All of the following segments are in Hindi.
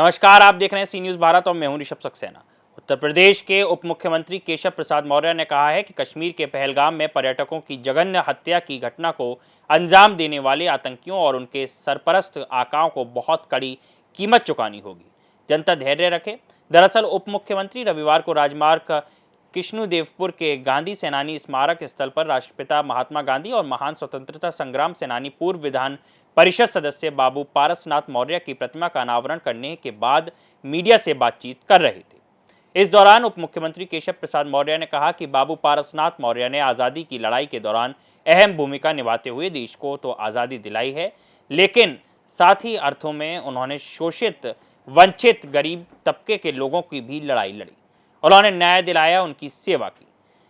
नमस्कार, आप देख रहे हैं सी न्यूज़ भारत और मैं हूं ऋषभ सक्सेना। उत्तर प्रदेश के उप मुख्यमंत्री केशव प्रसाद मौर्य ने कहा है कि कश्मीर के पहलगाम में पर्यटकों की जघन्य हत्या की घटना को अंजाम देने वाले आतंकियों और उनके सरपरस्त आकाओं को बहुत कड़ी कीमत चुकानी होगी। जनता धैर्य रखे। दरअसल उप मुख्यमंत्री रविवार को राजमार्ग किश्नुदेवपुर के गांधी सेनानी स्मारक स्थल पर राष्ट्रपिता महात्मा गांधी और महान स्वतंत्रता संग्राम सेनानी पूर्व विधान परिषद सदस्य बाबू पारसनाथ मौर्य की प्रतिमा का अनावरण करने के बाद मीडिया से बातचीत कर रहे थे। इस दौरान उप मुख्यमंत्री केशव प्रसाद मौर्य ने कहा कि बाबू पारसनाथ मौर्य ने आज़ादी की लड़ाई के दौरान अहम भूमिका निभाते हुए देश को तो आज़ादी दिलाई है, लेकिन साथ ही अर्थों में उन्होंने शोषित, वंचित, गरीब तबके के लोगों की भी लड़ाई लड़ी। उन्होंने न्याय दिलाया, उनकी सेवा की।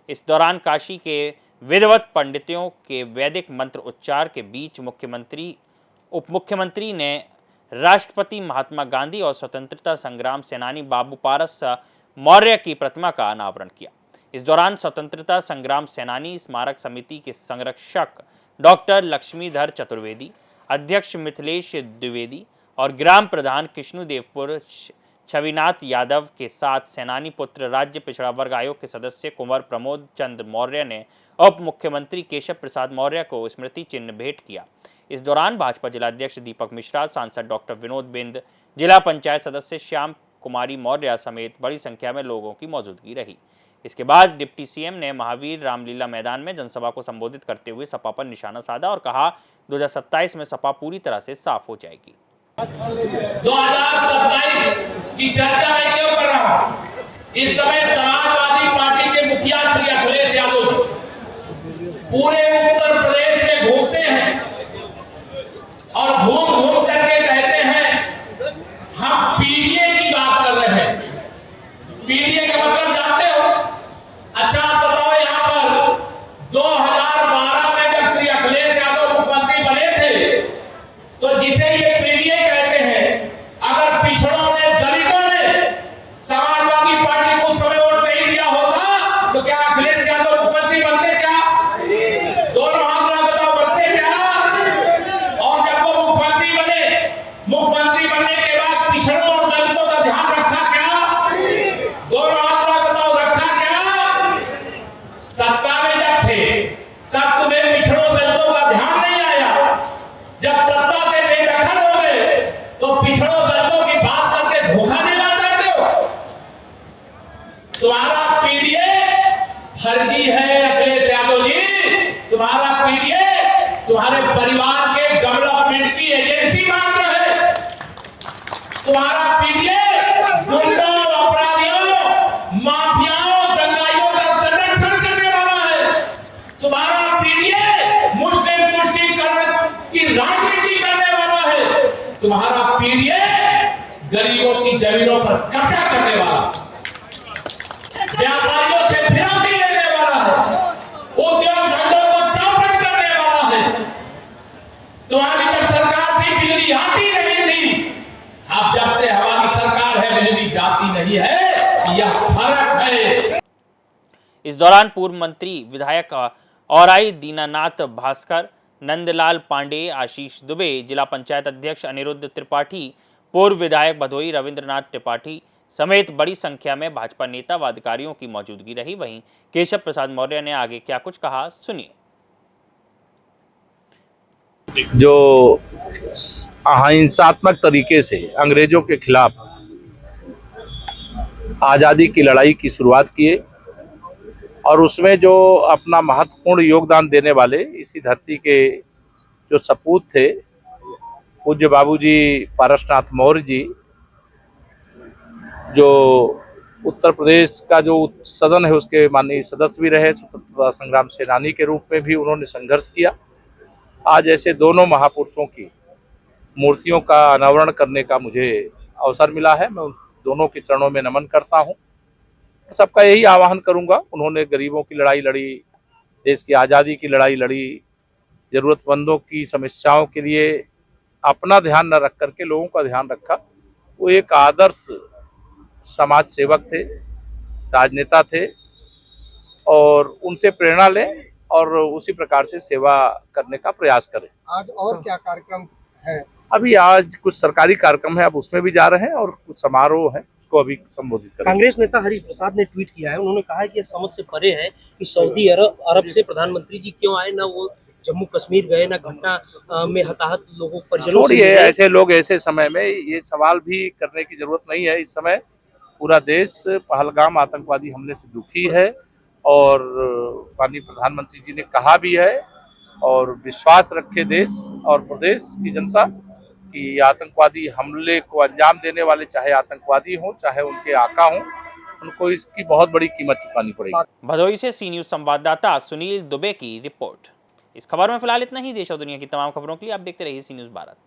इस दौरान काशी के विधिवत पंडितों के वैदिक मंत्र उच्चार के बीच उप मुख्यमंत्री ने राष्ट्रपति महात्मा गांधी और स्वतंत्रता संग्राम सेनानी बाबू पारस मौर्य की प्रतिमा का अनावरण किया। इस दौरान स्वतंत्रता संग्राम सेनानी स्मारक समिति के संरक्षक डॉक्टर लक्ष्मीधर चतुर्वेदी, अध्यक्ष मिथिलेश द्विवेदी और ग्राम प्रधान किश्नुदेवपुर छविनाथ यादव के साथ सेनानी पुत्र राज्य पिछड़ा वर्ग आयोग के सदस्य कुंवर प्रमोद चंद मौर्य ने उप मुख्यमंत्री केशव प्रसाद मौर्य को स्मृति चिन्ह भेंट किया। इस दौरान भाजपा जिलाध्यक्ष दीपक मिश्रा, सांसद डॉक्टर विनोद बिंद, जिला पंचायत सदस्य श्याम कुमारी मौर्य समेत बड़ी संख्या में लोगों की मौजूदगी रही। इसके बाद डिप्टी सीएम ने महावीर रामलीला मैदान में जनसभा को संबोधित करते हुए सपा पर निशाना साधा और कहा 2027 में सपा पूरी तरह से साफ हो जाएगी। 2027 की चर्चा मैं क्यों कर रहा हूं? इस समय समाजवादी पार्टी के मुखिया श्री अखिलेश यादव पूरे उत्तर प्रदेश में घूमते हैं और घूम घूम करके कहते हैं हम पीडीए की बात कर रहे हैं। पीडीए का मतलब जानते हो? अच्छा आप बताओ, यहां पर 2012 में जब श्री अखिलेश यादव मुख्यमंत्री बने थे तो जिसे ये पीडीए कहते हैं, अगर पिछड़ों ने, दलितों ने समाजवादी पार्टी को समय वोट नहीं दिया होता तो क्या अखिलेश यादव मुख्यमंत्री बनते? क्या दोनों हाथ बताओ, बनते क्या? और जब वो मुख्यमंत्री बनने के बाद पिछड़ों और दलितों का ध्यान रखा क्या? दोनों हाथ बताओ, रखा क्या? सत्ता में जब थे तब तुम्हें पिछड़ों दलितों का ध्यान नहीं आया। जब सत्ता से बेदखल हो गए तो पिछड़ों दलितों की बात करके धोखा देना चाहते हो। तुम्हारा पीडीए फर्जी है अखिलेश यादव जी। तुम्हारा पीडीए तुम्हारे परिवार के डेवलपमेंट की एजेंसी मात्र है। तुम्हारा पीडीए गुंडों, अपराधियों, माफियाओं, दंगाइयों का संरक्षण करने वाला है। तुम्हारा पीडीए मुस्लिम तुष्टीकरण की राजनीति करने वाला है। तुम्हारा पीडीए गरीबों की जमीनों पर कब्जा करने वाला, व्यापारियों से फिरौती लेने वाला है, उद्योग धंधों को चौपट करने वाला है। तुम्हारी जब सरकार थी बिजली आती नहीं थी, अब जब से हमारी सरकार है बिजली जाती नहीं है। यह फर्क है। इस दौरान पूर्व मंत्री विधायक औराई दीनानाथ भास्कर, नंदलाल पांडे, आशीष दुबे, जिला पंचायत अध्यक्ष अनिरुद्ध त्रिपाठी, पूर्व विधायक भदोई रविंद्रनाथ त्रिपाठी समेत बड़ी संख्या में भाजपा नेता व अधिकारियों की मौजूदगी रही। वहीं केशव प्रसाद मौर्य ने आगे क्या कुछ कहा, सुनिए। जो अहिंसात्मक तरीके से अंग्रेजों के खिलाफ आज़ादी की लड़ाई की शुरुआत किए और उसमें जो अपना महत्वपूर्ण योगदान देने वाले इसी धरती के जो सपूत थे, पूज्य बाबूजी पारसनाथ मौर्य जी, जो उत्तर प्रदेश का जो सदन है उसके माननीय सदस्य भी रहे, स्वतंत्रता संग्राम सेनानी के रूप में भी उन्होंने संघर्ष किया। आज ऐसे दोनों महापुरुषों की मूर्तियों का अनावरण करने का मुझे अवसर मिला है। मैं उन दोनों के चरणों में नमन करता हूं। सबका यही आह्वान करूंगा, उन्होंने गरीबों की लड़ाई लड़ी, देश की आज़ादी की लड़ाई लड़ी, ज़रूरतमंदों की समस्याओं के लिए अपना ध्यान न रख करके लोगों का ध्यान रखा। वो एक आदर्श समाज सेवक थे, राजनेता थे और उनसे प्रेरणा लें और उसी प्रकार से सेवा करने का प्रयास करें। आज और क्या कार्यक्रम है? अभी आज कुछ सरकारी कार्यक्रम है, अब उसमें भी जा रहे हैं और कुछ समारोह है, उसको अभी संबोधित करेंगे। कांग्रेस नेता हरिप्रसाद ने ट्वीट किया है, उन्होंने कहा है कि यह समझ से परे है कि सऊदी अरब से प्रधानमंत्री जी क्यों आए, ना वो जम्मू कश्मीर गए, ना घटना में हताहत लोगों परिजनों से छोड़िए, मिले। ऐसे लोग ऐसे समय में ये सवाल भी करने की जरूरत नहीं है। इस समय पूरा देश पहलगाम आतंकवादी हमले से दुखी है और माननीय प्रधानमंत्री जी ने कहा भी है और विश्वास रखे देश और प्रदेश की जनता कि आतंकवादी हमले को अंजाम देने वाले चाहे आतंकवादी हों चाहे उनके आका हों, उनको इसकी बहुत बड़ी कीमत चुकानी पड़ेगी। भदोही से सी न्यूज संवाददाता सुनील दुबे की रिपोर्ट। इस खबर में फिलहाल इतना ही। देश और दुनिया की तमाम खबरों के लिए आप देखते रहिए सी न्यूज भारत।